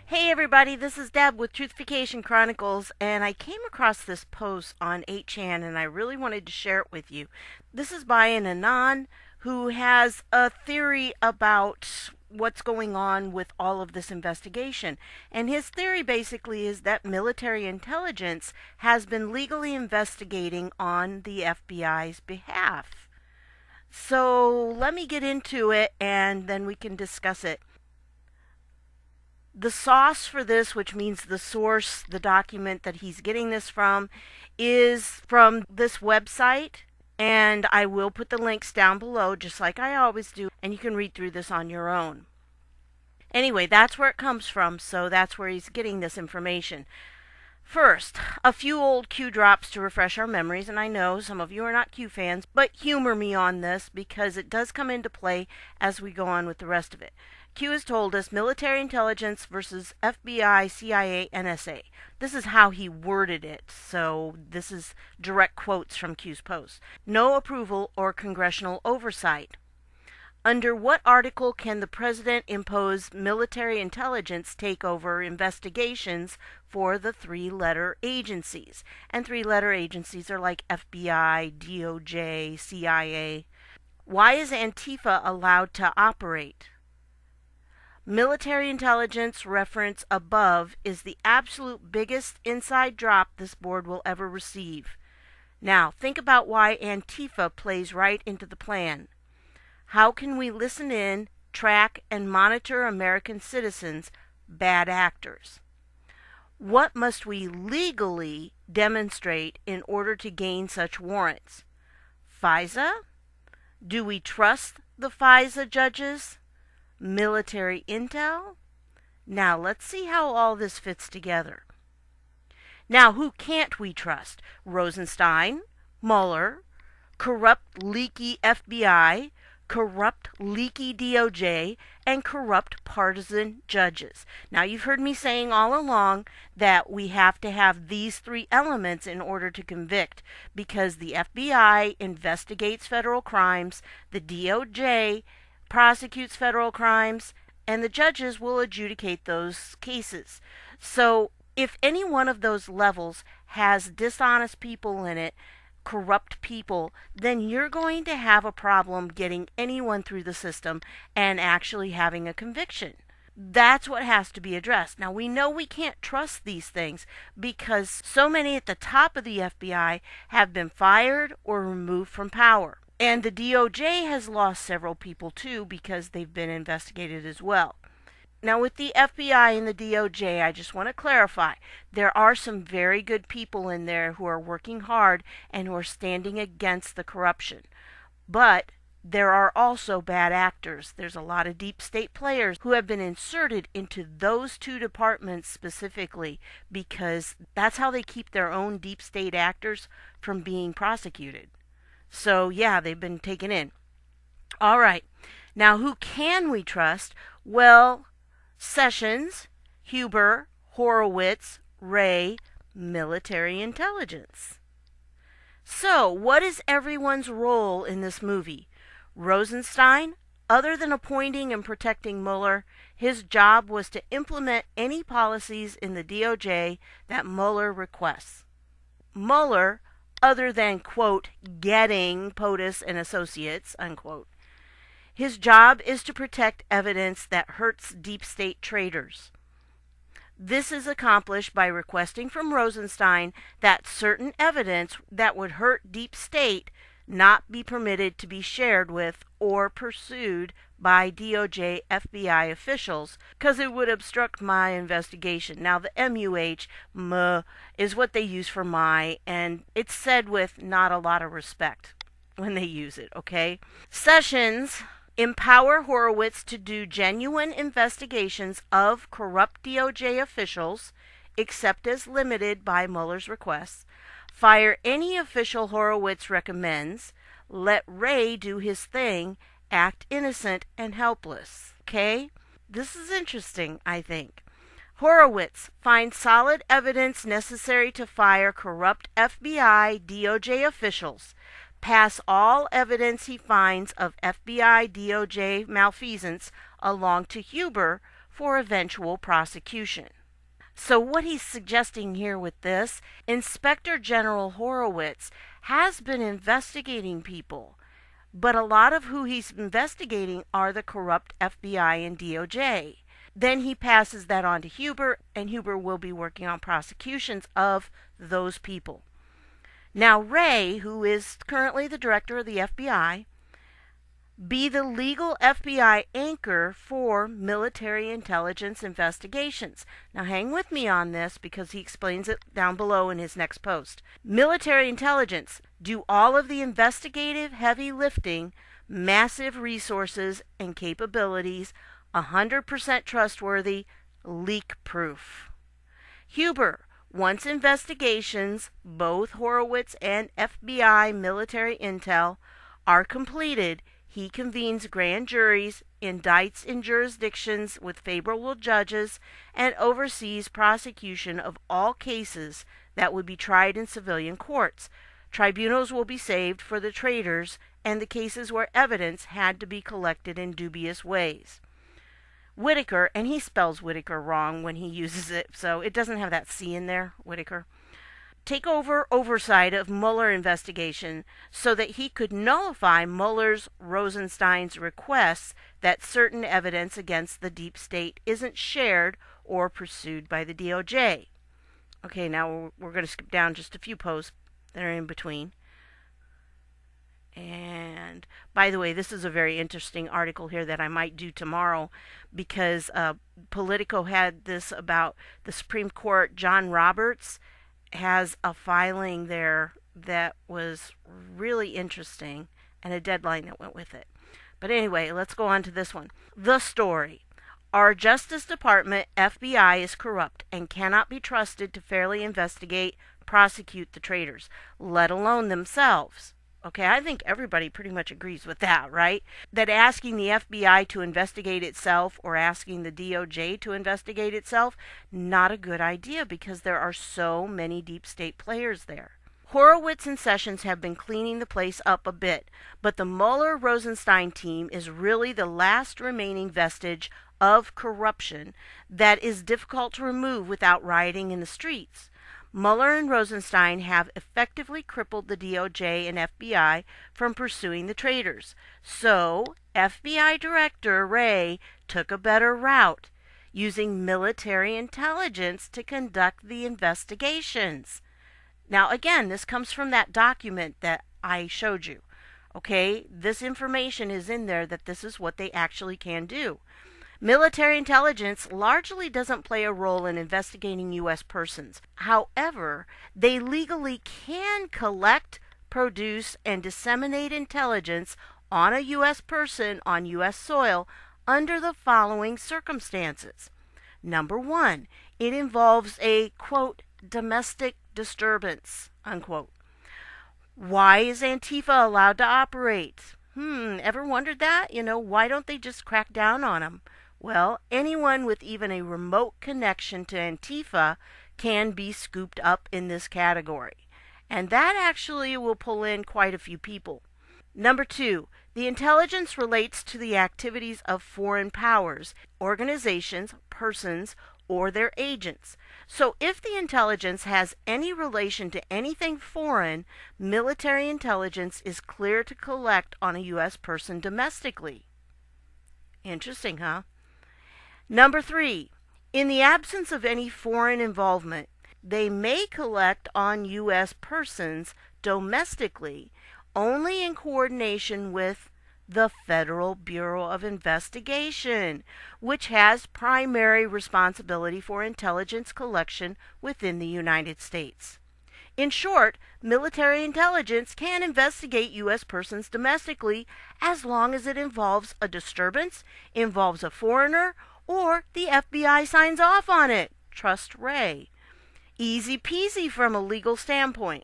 Hey everybody, this is Deb with Truthification Chronicles, and I came across this post on 8chan and I really wanted to share it with you. This is by an Anon who has a theory about what's going on with all of this investigation. And his theory basically is that military intelligence has been legally investigating on the FBI's behalf. So let me get into it and then we can discuss it. The source for this, which means the source, the document that he's getting this from, is from this website. And I will put the links down below, just like I always do, and you can read through this on your own. Anyway, that's where it comes from, so that's where he's getting this information. First, a few old Q drops to refresh our memories, and I know some of you are not Q fans, but humor me on this because it does come into play as we go on with the rest of it. Q has told us military intelligence versus FBI, CIA, NSA. This is how he worded it, so this is direct quotes from Q's post. No approval or congressional oversight. Under what article can the president impose military intelligence takeover investigations for the three-letter agencies? And three-letter agencies are like FBI, DOJ, CIA. Why is Antifa allowed to operate? Military intelligence reference above is the absolute biggest inside drop this board will ever receive. Now, think about why Antifa plays right into the plan. How can we listen in, track, and monitor American citizens, bad actors? What must we legally demonstrate in order to gain such warrants? FISA? Do we trust the FISA judges? Military intel? Now let's see how all this fits together. Now, who can't we trust? Rosenstein, Mueller, corrupt, leaky FBI, corrupt, leaky DOJ, and corrupt partisan judges. Now, you've heard me saying all along that we have to have these three elements in order to convict, because the FBI investigates federal crimes, the DOJ prosecutes federal crimes, and the judges will adjudicate those cases. So, if any one of those levels has dishonest people in it, corrupt people, then you're going to have a problem getting anyone through the system and actually having a conviction. That's what has to be addressed. Now, we know we can't trust these things because so many at the top of the FBI have been fired or removed from power. And the DOJ has lost several people too because they've been investigated as well. Now, with the FBI and the DOJ, I just want to clarify, there are some very good people in there who are working hard and who are standing against the corruption. But there are also bad actors. There's a lot of deep state players who have been inserted into those two departments specifically because that's how they keep their own deep state actors from being prosecuted. So, yeah, they've been taken in. All right. Now, who can we trust? Well, Sessions, Huber, Horowitz, Wray, military intelligence. So, what is everyone's role in this movie? Rosenstein, other than appointing and protecting Mueller, his job was to implement any policies in the DOJ that Mueller requests. Mueller, other than, quote, getting POTUS and Associates, unquote, his job is to protect evidence that hurts deep state traitors. This is accomplished by requesting from Rosenstein that certain evidence that would hurt deep state not be permitted to be shared with or pursued by DOJ FBI officials because it would obstruct my investigation. Now, the MUH, is what they use for my, and it's said with not a lot of respect when they use it, okay? Sessions empower Horowitz to do genuine investigations of corrupt DOJ officials, except as limited by Mueller's requests. Fire any official Horowitz recommends. Let Wray do his thing. Act innocent and helpless. Okay? This is interesting, I think. Horowitz finds solid evidence necessary to fire corrupt FBI, DOJ officials. Pass all evidence he finds of FBI, DOJ malfeasance along to Huber for eventual prosecution. So what he's suggesting here with this, Inspector General Horowitz has been investigating people, but a lot of who he's investigating are the corrupt FBI and DOJ. Then he passes that on to Huber, and Huber will be working on prosecutions of those people. Now Wray, who is currently the director of the FBI, be the legal FBI anchor for military intelligence investigations. Now hang with me on this because he explains it down below in his next post. Military intelligence do all of the investigative heavy lifting, massive resources and capabilities, 100% trustworthy, leak-proof. Huber, once investigations, both Horowitz and FBI military intel, are completed, he convenes grand juries, indicts in jurisdictions with favorable judges, and oversees prosecution of all cases that would be tried in civilian courts. Tribunals will be saved for the traitors and the cases where evidence had to be collected in dubious ways. Whitaker, and he spells Whitaker wrong when he uses it, so it doesn't have that C in there, Whitaker, take over oversight of Mueller investigation so that he could nullify Mueller's Rosenstein's requests that certain evidence against the deep state isn't shared or pursued by the DOJ. Okay, now we're going to skip down just a few posts that are in between. And by the way, this is a very interesting article here that I might do tomorrow because Politico had this about the Supreme Court. John Roberts has a filing there that was really interesting and a deadline that went with it. But anyway, let's go on to this one. The story. Our Justice Department, FBI, is corrupt and cannot be trusted to fairly investigate, prosecute the traitors, let alone themselves. Okay, I think everybody pretty much agrees with that, right? That asking the FBI to investigate itself or asking the DOJ to investigate itself, not a good idea because there are so many deep state players there. Horowitz and Sessions have been cleaning the place up a bit, but the Mueller-Rosenstein team is really the last remaining vestige of corruption that is difficult to remove without rioting in the streets. Mueller and Rosenstein have effectively crippled the DOJ and FBI from pursuing the traitors. So, FBI Director Wray took a better route, using military intelligence to conduct the investigations. Now, again, this comes from that document that I showed you. Okay, this information is in there that this is what they actually can do. Military intelligence largely doesn't play a role in investigating U.S. persons. However, they legally can collect, produce, and disseminate intelligence on a U.S. person on U.S. soil under the following circumstances. Number one, it involves a, quote, domestic disturbance, unquote. Why is Antifa allowed to operate? Ever wondered that? Why don't they just crack down on them? Well, anyone with even a remote connection to Antifa can be scooped up in this category. And that actually will pull in quite a few people. Number two, the intelligence relates to the activities of foreign powers, organizations, persons, or their agents. So if the intelligence has any relation to anything foreign, military intelligence is clear to collect on a U.S. person domestically. Interesting, huh? Number three, in the absence of any foreign involvement, they may collect on U.S. persons domestically only in coordination with the Federal Bureau of Investigation, which has primary responsibility for intelligence collection within the United States. In short, military intelligence can investigate U.S. persons domestically as long as it involves a disturbance, involves a foreigner, or the FBI signs off on it. Trust Wray. Easy peasy from a legal standpoint.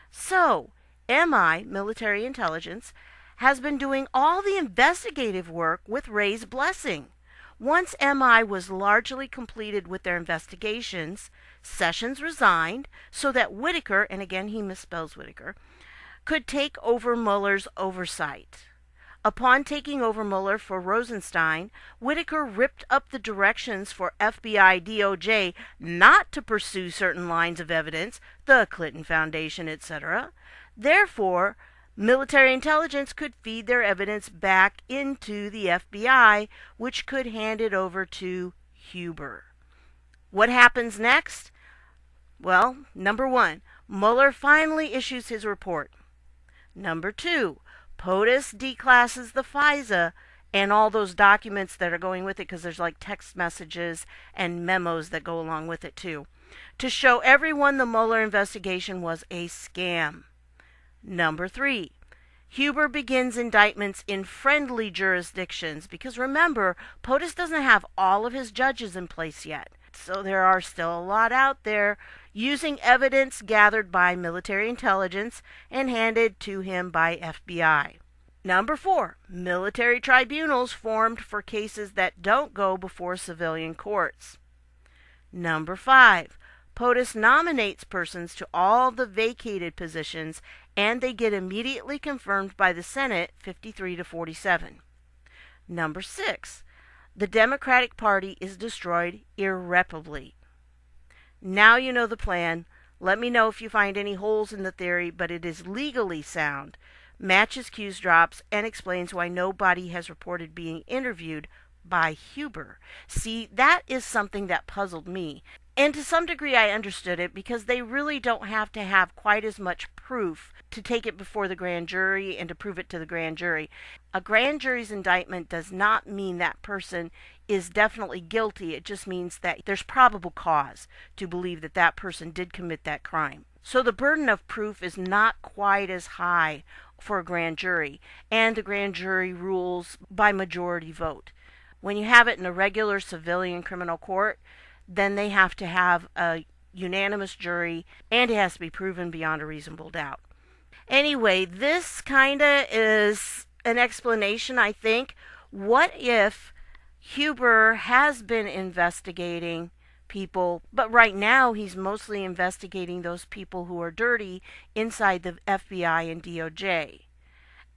So, MI, military intelligence, has been doing all the investigative work with Wray's blessing. Once MI was largely completed with their investigations, Sessions resigned so that Whitaker, and again he misspells Whitaker, could take over Mueller's oversight. Upon taking over Mueller for Rosenstein, Whitaker ripped up the directions for FBI DOJ not to pursue certain lines of evidence, the Clinton Foundation, etc. Therefore, military intelligence could feed their evidence back into the FBI, which could hand it over to Huber. What happens next? Well, number one, Mueller finally issues his report. Number two, POTUS declasses the FISA and all those documents that are going with it, because there's like text messages and memos that go along with it too, to show everyone the Mueller investigation was a scam. Number three, Huber begins indictments in friendly jurisdictions, because remember, POTUS doesn't have all of his judges in place yet. So there are still a lot out there using evidence gathered by military intelligence and handed to him by FBI. Number four, military tribunals formed for cases that don't go before civilian courts. Number five, POTUS nominates persons to all the vacated positions, and they get immediately confirmed by the Senate 53-47. Number six, the Democratic Party is destroyed irreparably. Now you know the plan. Let me know if you find any holes in the theory, but it is legally sound, matches Q's drops, and explains why nobody has reported being interviewed by Huber. See, that is something that puzzled me. And to some degree I understood it, because they really don't have to have quite as much proof to take it before the grand jury and to prove it to the grand jury. A grand jury's indictment does not mean that person is definitely guilty. It just means that there's probable cause to believe that that person did commit that crime. So the burden of proof is not quite as high for a grand jury, and the grand jury rules by majority vote. When you have it in a regular civilian criminal court, then they have to have a unanimous jury, and it has to be proven beyond a reasonable doubt. Anyway, this kind of is an explanation, I think. What if Huber has been investigating people, but right now he's mostly investigating those people who are dirty inside the FBI and DOJ.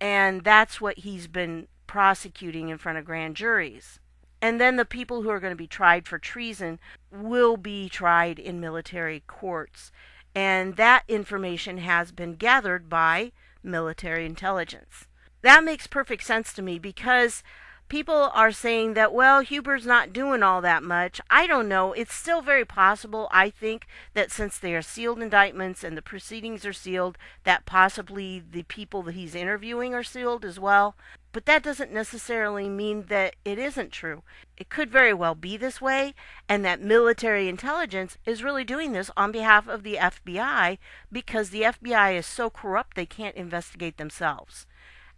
And that's what he's been prosecuting in front of grand juries. And then the people who are going to be tried for treason will be tried in military courts. And that information has been gathered by military intelligence. That makes perfect sense to me, because people are saying that, well, Huber's not doing all that much. I don't know. It's still very possible, I think, that since they are sealed indictments and the proceedings are sealed, that possibly the people that he's interviewing are sealed as well. But that doesn't necessarily mean that it isn't true. It could very well be this way, and that military intelligence is really doing this on behalf of the FBI, because the FBI is so corrupt they can't investigate themselves.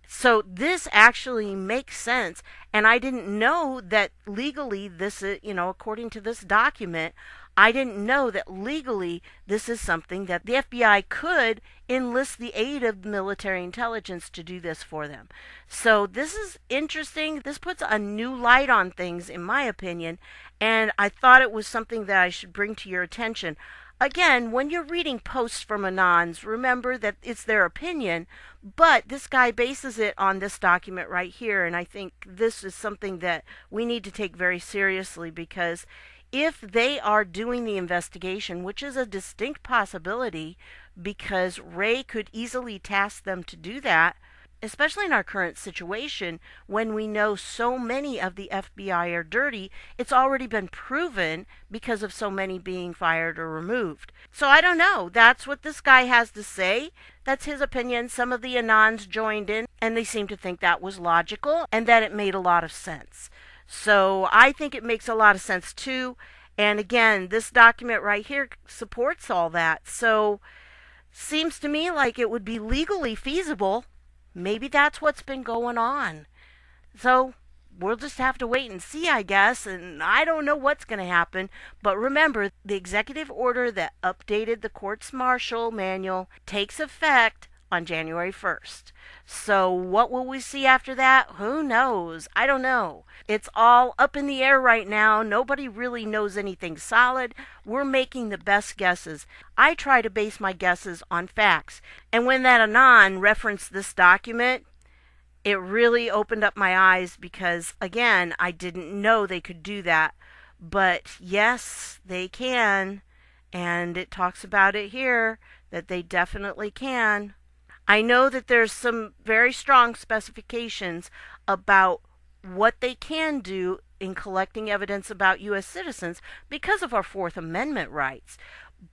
So this actually makes sense, and I didn't know that legally this is, according to this document, I didn't know that legally this is something that the FBI could enlist the aid of military intelligence to do this for them. So this is interesting. This puts a new light on things, in my opinion, and I thought it was something that I should bring to your attention. Again, when you're reading posts from Anons, remember that it's their opinion, but this guy bases it on this document right here, and I think this is something that we need to take very seriously, because if they are doing the investigation, which is a distinct possibility, because Ray could easily task them to do that, especially in our current situation, when we know so many of the FBI are dirty, it's already been proven because of so many being fired or removed. So I don't know. That's what this guy has to say. That's his opinion. Some of the Anons joined in, and they seem to think that was logical and that it made a lot of sense. So I think it makes a lot of sense too. And again, this document right here supports all that. So seems to me like it would be legally feasible. Maybe that's what's been going on. So we'll just have to wait and see, I guess, and I don't know what's going to happen. But remember, the executive order that updated the courts martial manual takes effect on January 1st. So what will we see after that? Who knows? I don't know. It's all up in the air right now. Nobody really knows anything solid. We're making the best guesses. I try to base my guesses on facts. And when that Anon referenced this document, It really opened up my eyes because, again, I didn't know they could do that. But yes, they can. And it talks about it here that they definitely can. I know that there's some very strong specifications about what they can do in collecting evidence about U.S. citizens because of our Fourth Amendment rights.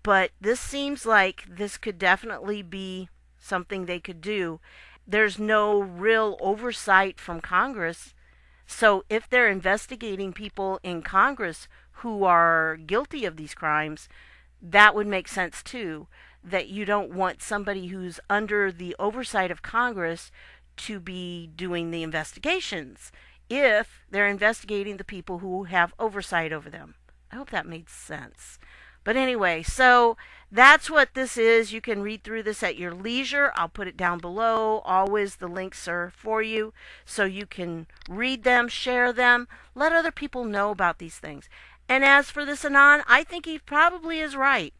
But this seems like this could definitely be something they could do. There's no real oversight from Congress. So if they're investigating people in Congress who are guilty of these crimes, that would make sense too. That you don't want somebody who's under the oversight of Congress to be doing the investigations if they're investigating the people who have oversight over them. I hope that made sense. But anyway, so that's what this is. You can read through this at your leisure. I'll put it down below. Always the links are for you so you can read them, share them, let other people know about these things. And as for this Anon, I think he probably is right.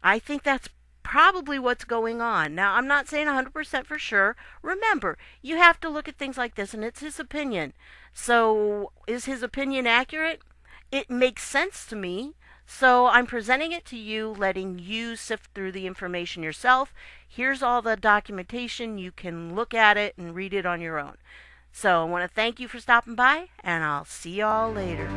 I think that's probably what's going on. Now, I'm not saying 100% for sure. Remember, you have to look at things like this, and it's his opinion. So, is his opinion accurate? It makes sense to me. So, I'm presenting it to you, letting you sift through the information yourself. Here's all the documentation. You can look at it and read it on your own. So, I want to thank you for stopping by, and I'll see y'all later.